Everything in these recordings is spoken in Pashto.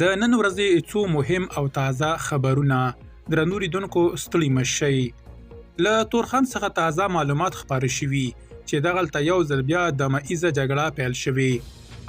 د نن ورځې څو مهم او تازه خبرونه درنو لیدونکو ستړي مشئ له تورخم څخه تازه معلومات خپاره شوي چې دغلته یو ځل بیا د مئیزه جګړه پیل شوې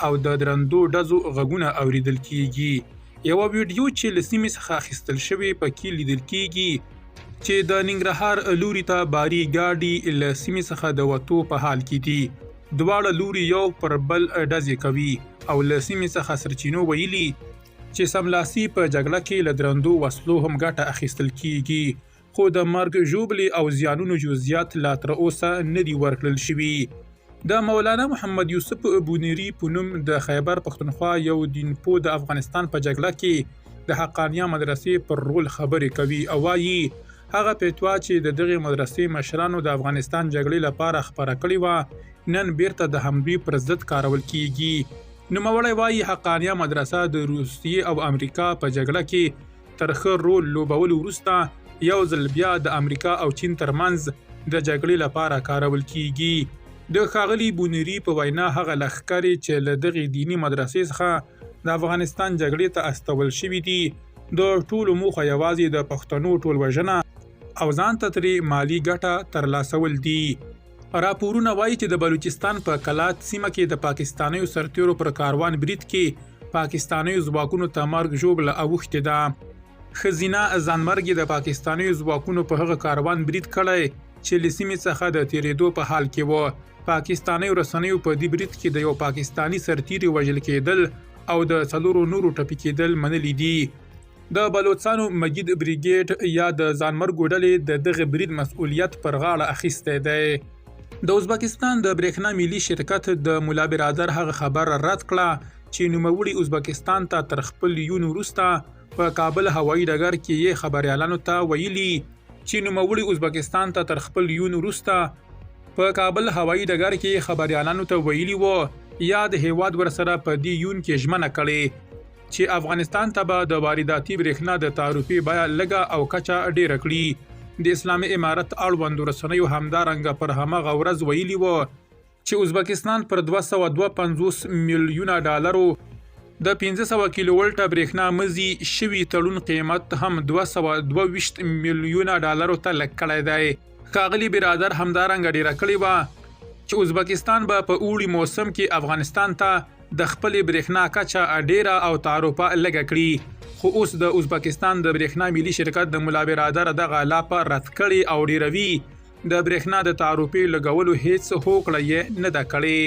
او د درندو ډزو غږونه اوریدل کیږي یوه ویډیو چې له سیمې څخه اخیستل شوې پکې لیدل کیږي چې د ننګرهار لوري ته باري ګاډي له سیمې څخه د وتو په حال کې دي دواړه لوري یو پر بل ډزې کوي او له سیمې څخه سرچینو ویلي چې سملاسي په جګړه کې له درندو وسلو هم ګټه اخیستل کیږي خو د مرګ ژوبلې او زیانونو جزئیات لا تر اوسه نه دي ورکړل شوي د مولانا محمد یوسف بونیری په نوم د خیبر پښتونخوا یو دینپوه د افغانستان په جګړه کې د حقانیه مدرسې پر رول خبرې کوي او وایي هغه فتوا چې د دغې مدرسې مشرانو د افغانستان جګړې لپاره خپره کړې وه نن بیرته د همدوی پر ضد کارول کیږي نوموړی وایي حقانیه مدرسه د روسیې او امریکا په جګړه کې تر ښه رول لوبولو وروسته یو ځل بیا د امریکا او چین ترمنځ د جګړې لپاره کارول کیږي د ښاغلي بونیری په وینا هغه لښکرې چې له دغې دیني مدرسې څخه د افغانستان جګړې ته استول شوي دي د ټولو موخه یوازې د پښتنو ټولوژنه او ځان ته ترې مالي ګټه ترلاسول دي راپورونه وایي چې د بلوچستان په کلات سیمه کې د پاکستانیو سرتیرو پر کاروان برید کې پاکستانیو ځواکونو ته مرګ ژوبله اوښتې ده ښځینه ځانمرګې د پاکستانیو ځواکونو په هغه کاروان برید کړی چې له سیمې څخه د تیرېدو په حال کې و پاکستانیو رسنیو په دې برید کې د یو پاکستاني سرتیري وژل کېدل او د 4 نورو ټپي کېدل منلي دي د بلوچستانو مجید بریګیډ یا د ځانمرګو ډلې د دغه برید مسؤلیت پر غاړه اخیستی دی د ازبکستان د برېښنا ملي شرکت د مولا برادر هغه خبر رد کړه چې نوموړي ازبکستان ته تر خپل یون وروسته په کابل هوایي ډګر کې یې خبریالانو ته ویلي چې نوموړي ازبکستان ته تر خپل یون وروسته په کابل هوایي ډګر کې خبریالانو ته ویلي وو یا د هیواد ورسره په دې یون کې ژمنه کړې چې افغانستان ته به د وارداتي برېښنا د تعرفې بیه لږه او کچه ډیره کړي د اسلامي امارت اړوندو رسنیو همدارنګه پر همغه ورځ ویلي وو چې ازبکستان پر 252 میلیونه ډالرو د 500 کیلو ولټه برېښنا مزي شوي تړون قیمت هم 222 میلیونه ډالرو ته لږ کړی دی ښاغلي برادر همدارنګه ډیره کړې وه چې ازبکستان به په اوړي موسم کې افغانستان ته د خپلې برېښنا کچه ډیره او تعرفه لږه کړي خو اوس د ازبکستان د برېښنا ملي شرکت د مولا برادر دغه لاپه رد کړي او ډیروي د برېښنا د تعرفې لګولو هیڅ هوکړه یې نه ده کړې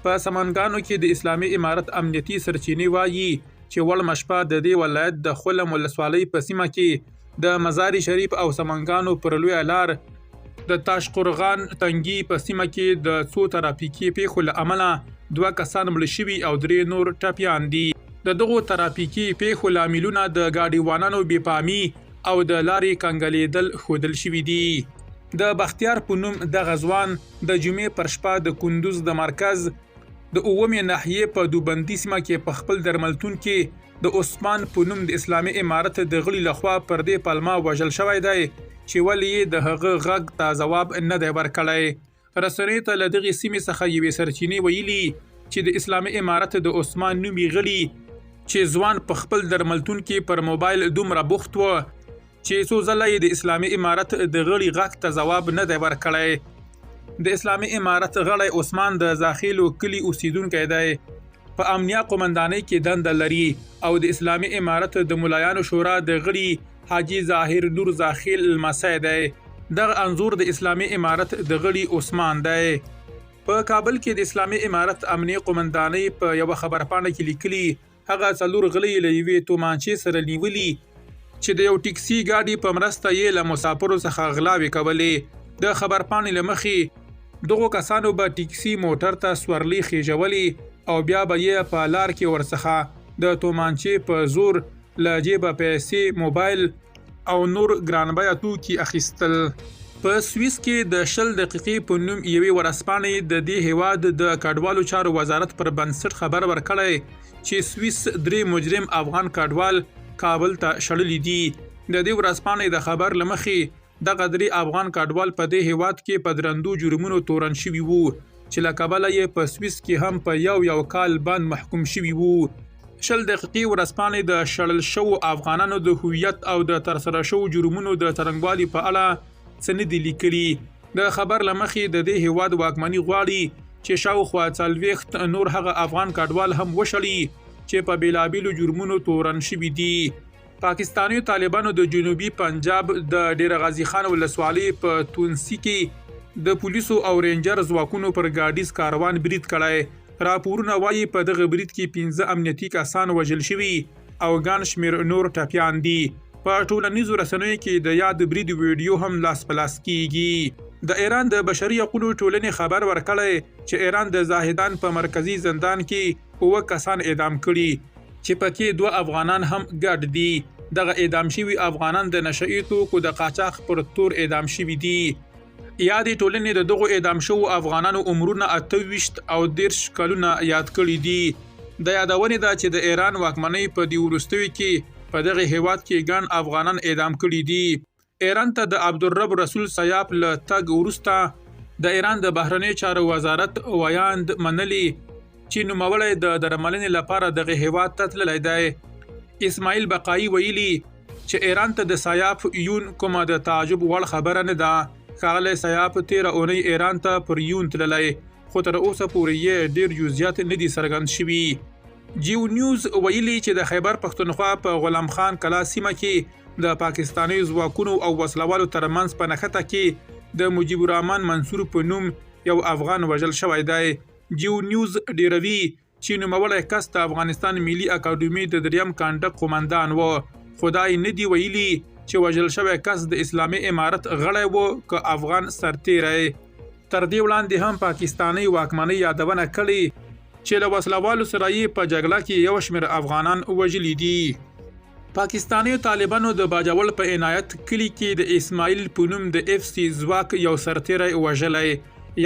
په سمنګانو کې د اسلامي امارت امنیتي سرچینې وایي چې وړمه شپه د دې ولایت د خلم ولسوالۍ په سیمه کې د مزار شریف او سمنګانو پر لویه لار د تاشقرغان تنګي په سیمه کې د څو ترافیکي پیښو له امله 2 کسان مړه شوي او 3 نور ټپیان دي د دغو ترافیکي پیښو لاملونه د ګاډیوانانو بېپامي او د لارې کنګلېدل ښودل شوي دي د بختیار په نوم دغه ځوان د جمعې پر شپه د کندوز د مرکز د 9مې ناحیې په دوبندي سیمه کې په خپل درملتون کې د عثمان په نوم د اسلامي امارت د غړي لخوا پر دې پلمه وژل شوی دی چې ولې د هغه غږ ته ځواب نه دی ورکړی رسنیو ته له دغې سیمې څخه یوې سرچینې ویلي چې د اسلامي امارت د عثمان نومي غړي چې ځوان په خپل درملتون کې پر موبایل دومره بوخت و چې څو ځله یې د اسلامي امارت د غړي غږ ته ځواب نه دی ورکړی د اسلامي امارت غړی عثمان د زاخیلو کلي اوسیدونکی دی په امنیه قومندانۍ کې دنده لري او د اسلامي امارت د ملایانو شورا د غړي حاجي ظاهر نور زاخیل لمسی دی دغه انځور د اسلامي امارت د غړي عثمان دی په کابل کې د اسلامي امارت امنیه قومندانۍ په یوه خبرپاڼه کې لیکلي هغه 4 غلي له یوې تومانچې سره نیولي چې د یو ټیکسي ګاډي په مرسته یې له مسافرو څخه غلاوې کولې د خبرپاڼې له مخې دغو کسانو به ټیکسي موټر ته سورلي خېژولي او بیا به یې په لار کې ورڅخه د تومانچې په زور له جیبه پیسې موبایل او نور ګرانبیه توکي اخیستل په سویس کې د 20 دقیقې په نوم یوې ورځپاڼې د دې هیواد د کډوالو چارو وزارت پر بنسټ خبر ورکړی چې سویس 3 مجرم افغان کډوال کابل ته شړلي دي د دې ورځپاڼې د خبر له مخې دغه 3 افغان کډوال په دې هیواد کې په درندو جرمونو تورن شوي وو چې له کبله یې په سویس کې هم په یو کال بند محکوم شوي وو شل دقیقې ورځپاڼې د شړل شوو افغانانو د هویت او د ترسره شوو جرمونو د څرنګوالي په اړه څه نه دي لیکلي. د خبر له مخې د دې هیواد واکمني غواړي چې شاوخوا 40 نور هغه افغان کډوال هم وشړي چې په بیلابیلو جرمونو تورن شوي دي. پاکستاني طالبانو د جنوبي پنجاب د ډیر غازی خان ولسوالۍ په تونسي کې د پولیسو او رینجر ځواکونو پر ګاډیز کاروان برید کړی. راپورونه وایي په دغه برید کې 15 امنیتي کسان وژل شوي او ګڼ شمېر نور ټپیان دي. په ټولنیزو رسنیو کې د یاد برید ویډیو هم لاس په لاس کیږي. د ایران د بشري حقوقو ټولنې خبر ورکړی چې ایران د زاهدان په مرکزی زندان کې 9 کسان اعدام کړي چې پکې 2 افغانان هم ګډ دي. دغه اعدام شوي افغانان د نشئی توکو د قاچاق پر تور اعدام شوي دي. یادې ټولنې د دغو اعدام شوو افغانانو عمرونه 28 او 30 کلونه یاد کړي دي. د یادونې ده چې د ایران واکمنۍ په دې وروستیو کې په دغه هیواد کې ګڼ افغانان اعدام کړي دي. ایران ته د عبدالرب رسول سیاف له تګ وروسته د ایران د بهرنیو چارو وزارت ویاند منلي چې نوموړی د درملنې لپاره دغه هیواد ته تللی دی. اسماعیل بقایي ویلي چې ایران ته د سیاف یون کومه د تعجب وړ خبره نه ده. ښاغلی سیاف 13 اونۍ ایران ته پر یون تللی خو تر اوسه پورې یې ډیر جزئیات نه دي څرګند شوي. جیو نیوز ویلي چې د خیبر پښتونخوا په غلام خان کلا سیمه کې د پاکستاني ځواکونو او وسلوالو ترمنځ په نښته کې د مجيب الرحمن منصور په نوم یو افغان وژل شوی دی. جیو نیوز ډیروي چې نوموړی کس د افغانستان ملي اکاډمي د 3م کانټک قومندان و. خدای نه دی ویلي چې وژل شوی کس د اسلامي امارت غړی و که افغان سرتیری. تر دې وړاندې هم پاکستاني واکمنۍ یادونه کړې چې له وسلوالو سره یې په جګړه کې یو شمېر افغانان وژلي دي. پاکستاني طالبانو د باجوړ په عنایت کلي کې د اسماعیل په نوم د FC ځواک یو سرتیری وژلی.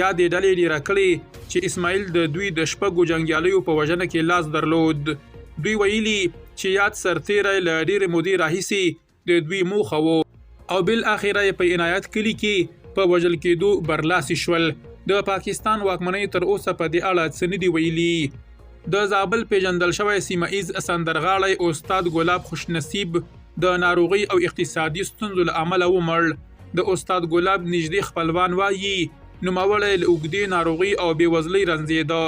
یا د ډلې ډیره کړې چې اسماعیل د دوی د شپږو جنګیالیو په وژنه کې لاس درلود. دوی ویلي چې یاد سرتیری له ډېرې مودې راهیسې د دوی موخه و او بالاخره په عنایت کلي کې په وژل کېدو برلاسي شول. د پاکستان واکمنۍ تر اوسه په دې اړه څه نه دي ویلي. د زابل پیژندل شوی سیمه ایز سندرغاړی استاد ګلاب خوشنصیب د ناروغي او اقتصادي ستونزو له امله ومړ. د استاد ګلاب نږدې خپلوان وایي نوموړی له اوږدې ناروغي او بېوزلۍ رنځېده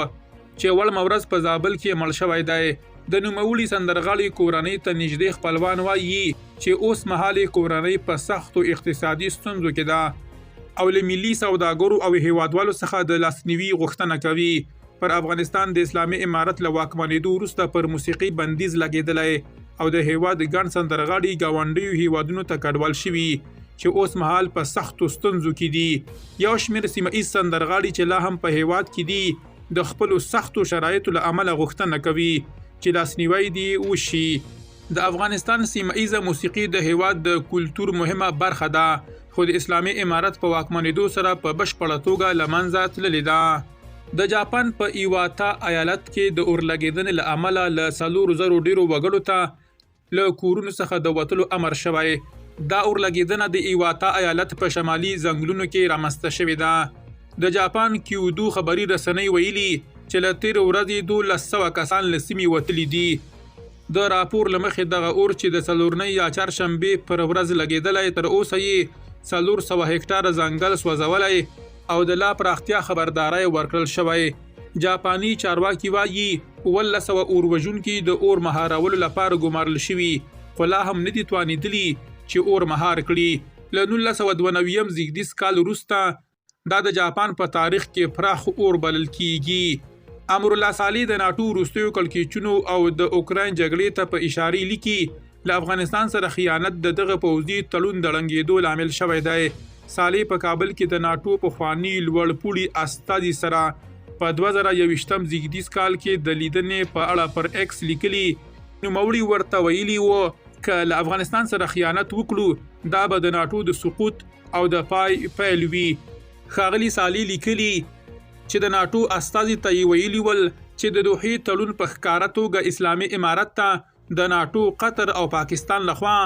چې وړ مورز په زابل کې مړ شوی دی. د نوموړي سندرغاړي کورنۍ ته نږدې خپلوان وایي چې اوس مهال کورنۍ په سختو اقتصادي ستونزو کې ده او له ملي سوداګرو او هیوادوالو څخه د لاسنیوي غوښتنه کوي. پر افغانستان د اسلامي امارت له واکمنېدو وروسته پر موسیقي بندیز لګېدلی او د هیواد ګڼ سندرغاړي ګاونډیو هیوادونو ته کډوال شوي چې اوس مهال په سختو ستونزو کې دي. یو شمېر سیمه ایز سندرغاړي چې لا هم په هیواد کې دي د خپلو سختو شرایطو له امله غوښتنه کوي چې لاسنیوی دی وشي. د افغانستان سیمه ایزه موسیقي د هیواد د کلتور مهمه برخه ده خو د اسلامي امارت په واکمنېدو سره په بشپړه توګه له منځه تللې ده. د جاپان په ایواتا ایالت کې د اورلګېدنې له امله له 4,000 ډیرو وګړو ته له کورونو څخه د وتلو امر شوی. دا اورلګېدنه د ایواتا ایالت په شمالي ځنګلونو کې رامنځته شوې ده. د جاپان کیودو خبري رسنۍ ویلي چې له تېرې ورځې 1200 کسان له سیمې وتلي دي. د راپور له مخې دغه اور چې د څلورنۍ یا چهارشنبې پر ورځ لګېدلی تر اوسه یې 400 هکټاره ځنګل سوځولی او د لا پراختیا خبرداری ورکړل شوی. جاپاني چارواکي وایي 1100 اور وژونکي د اور مهارولو لپاره ګمارل شوي خو لا هم نه دي توانېدلي چې اور مهار کړي. له 1992 زیږدیز کال وروسته دا د جاپان په تاریخ کې پراخ اور بلل کیږي. امرالله صالح د ناټو وروستیو کړکېچونو او د اوکراین جګړې ته په اشارې لیکي له افغانستان سره خیانت د دغه پوځي تړون د ړنګېدو لامل شوی دی. صالح په کابل کې د ناټو پخواني لوړ پوړي استازي سره په 2021 زیږدیز کال کې د لیدنې په اړه پر ایکس لیکلي. نوموړي ورته ویلي و که له افغانستان سره خیانت وکړو دا به د ناټو د سقوط او د پای پیل وي. ښاغلي صالح لیکلي چې د ناټو استازي ته یې ویلي ول چې د دوحې تړون په ښکاره توګه اسلامي امارت ته د ناټو قطر او پاکستان لخوا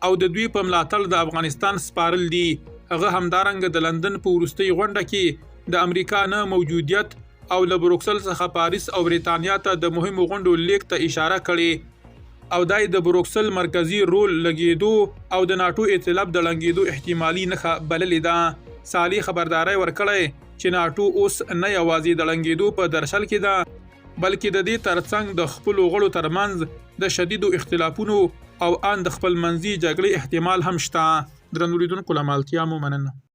او د دوی په ملاتړ د افغانستان سپارل دي. هغه همدارنګه د لندن په وروستۍ غونډه کې د امریکا نه موجودیت او له بروکسل څخه پاریس او بریتانیا ته د مهمو غونډو لیک ته اشاره کړې او دای د بروکسل مرکزی رول لګیدو او د ناتو ائتلاف د لنګیدو احتمالي نښه بللې ده. سالي خبرداري ورکړی چې ناتو اوس نه یوازې د لنګیدو په درشل کې ده بلکې د دې ترڅنګ د خپل غړو ترمنځ د شدیدو اختلافونو او ان د خپل منځي جګړې احتمال هم شته. درنو لیدونکو له ملتیا مو مننه.